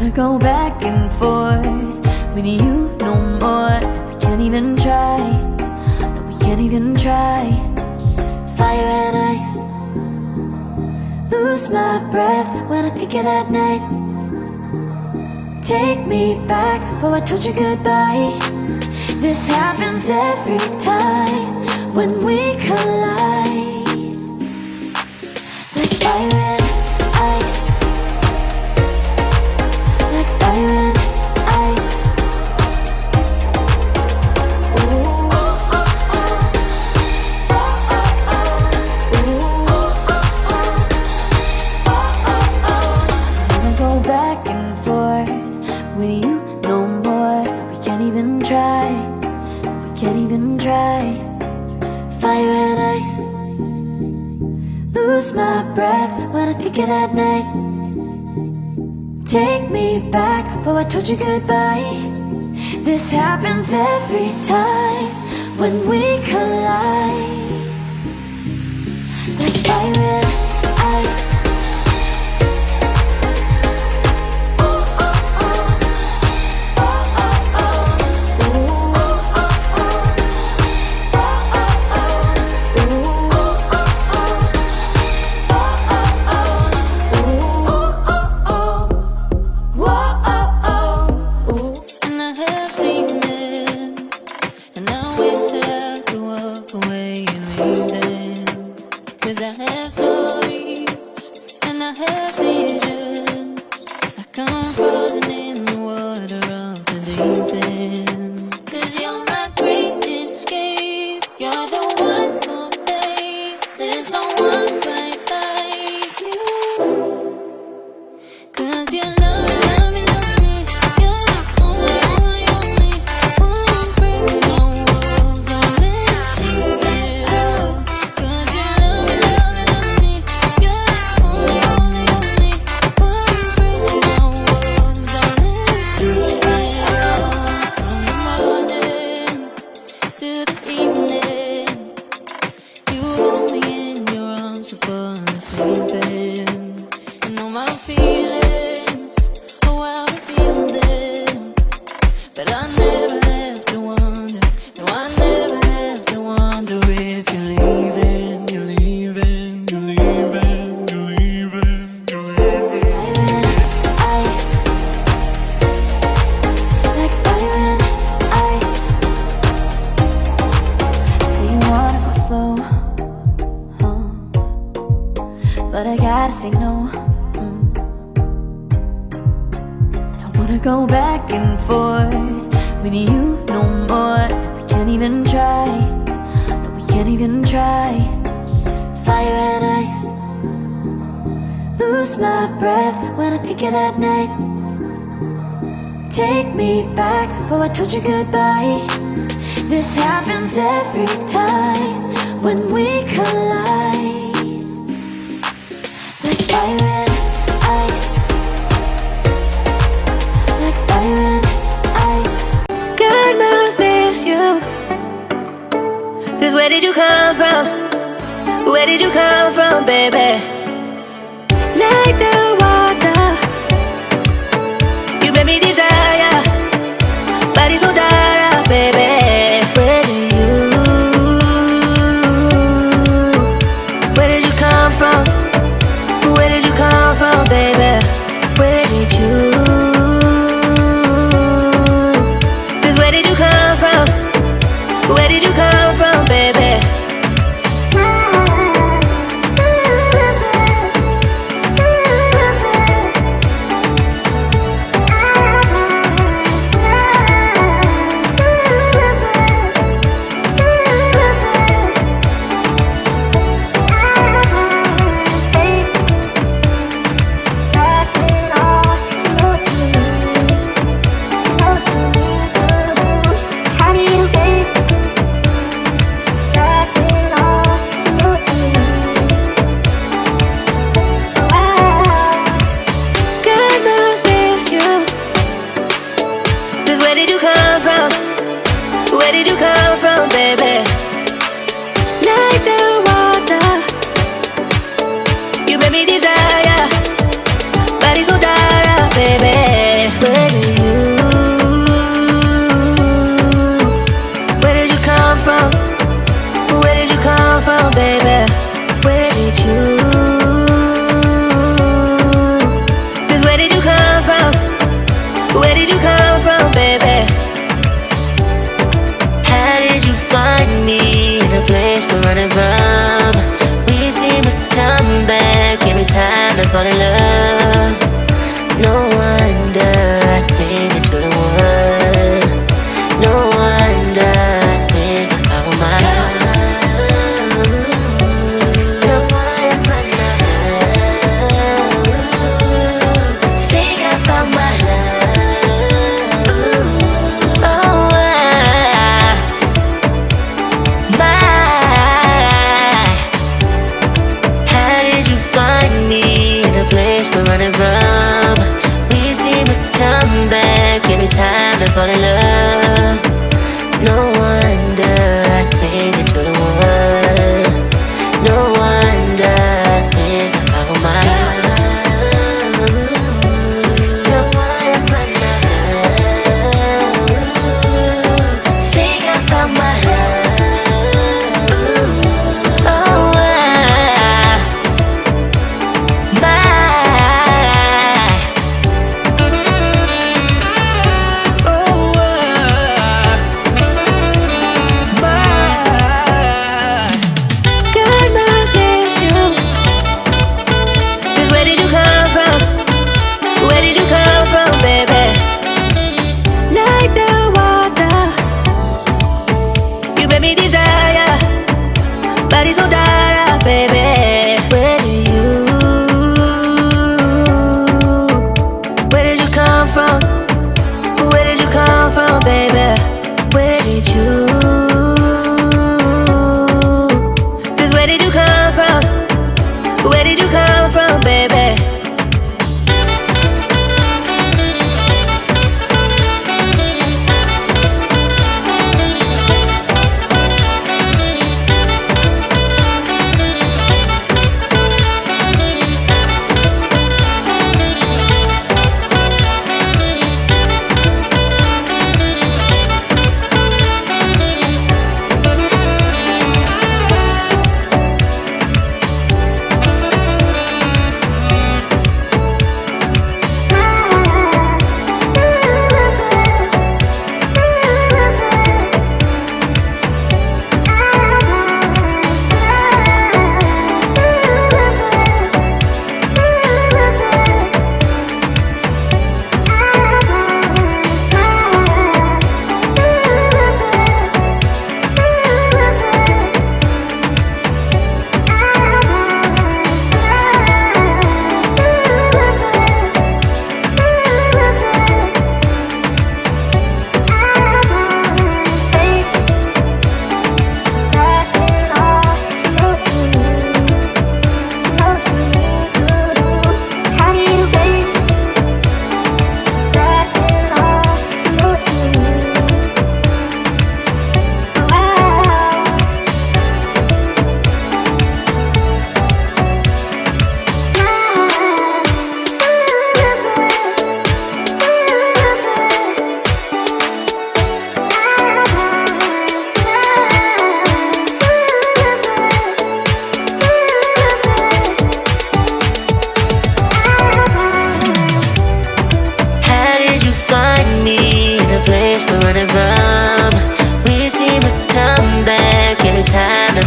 wanna go back and forth with you no more. We can't even try, no, we can't even try. Fire and ice, lose my breath when I think of that night. Take me back before I told you goodbye. This happens every time when we collide. Like fire and ice, like fire and ice. Ooh, oh, oh, oh. Oh, oh, oh. Ooh, oh, oh, oh. Oh, oh, oh. I wanna go back and forth with you no more. We can't even try, we can't even try. Fire and ice, lose my breath when I think of that night. Take me back before I told you goodbye. This happens every time when we collide. Like fire and ice. But I gotta say no. I don't wanna go back and forth with you no more. We can't even try, no, we can't even try. Fire and ice, lose my breath when I think of that night. Take me back before I told you goodbye. This happens every time when we collide. Like fire and ice, like fire and ice. God must miss you, 'cause where did you come from? Where did you come from, baby? Like the water, you made me desire. Body so dark, baby. Where did you come from? Where did you come fall in love. No wonder I think that you're the one. No wonder I think I found my love. No wonder I think I found my love. Oh, my. How did you find me in a place we're running from? We seem to come back every time I fall in love. No wonder I think that you're the one. No wonder I think I found my love. No wonder I think I found my love. Oh, so dark, baby. Where did you come from? Where did you come from, baby? Where did you? 'Cause where did you come from? Where did you come from, baby?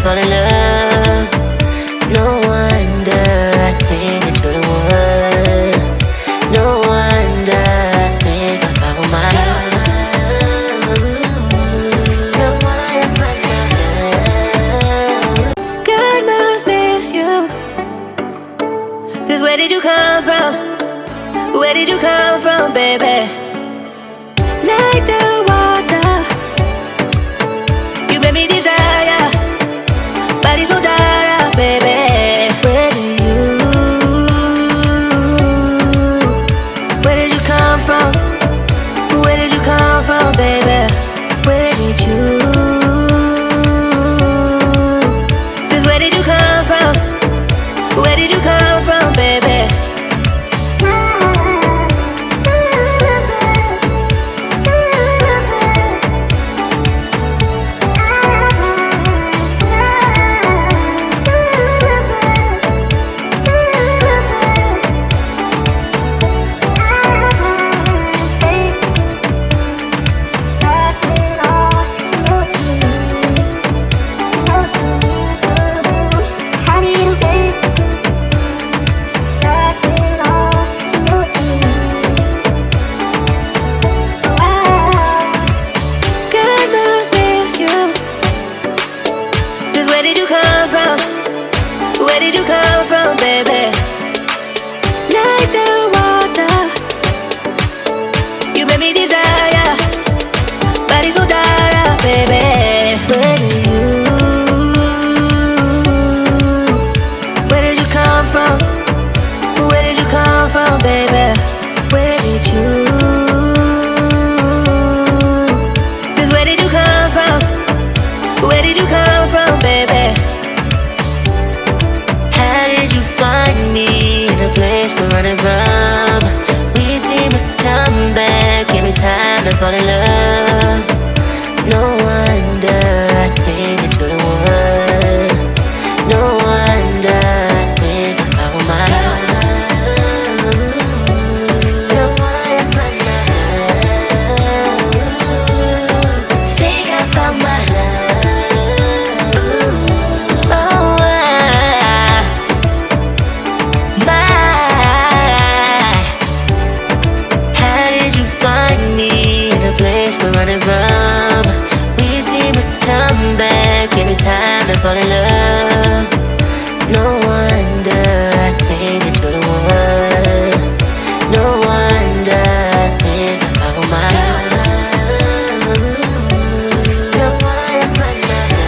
Fall in love. No wonder I think that you're the one. No wonder I think I found my love. No wonder God must miss you. 'Cause where did you come from? Where did you come from, baby? Like the water, you made me desire. Body so dark, baby. Where did you come from? Where did you come from, baby? Where did you? 'Cause where did you come from? Where did you come from, baby? running from. We seem to come back every time I fall in love. No wonder I think that you're the one. No wonder I think I found my love. The one in my love. Think I found my love. Oh, how did you find me in a place we're running from? We seem to come back every time I fall in love. No wonder I think that you're the one. No wonder I think I found my love. The one in my love.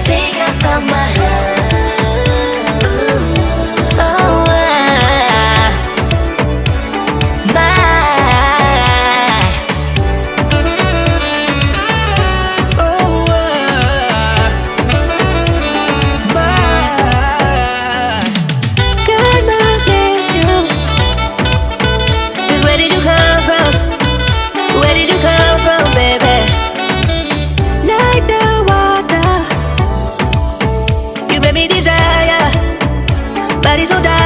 Think I found my love. Oh, God must miss you. 'Cause where did you come from? Where did you come from, baby? Like the water, you made me desire. Body so dark.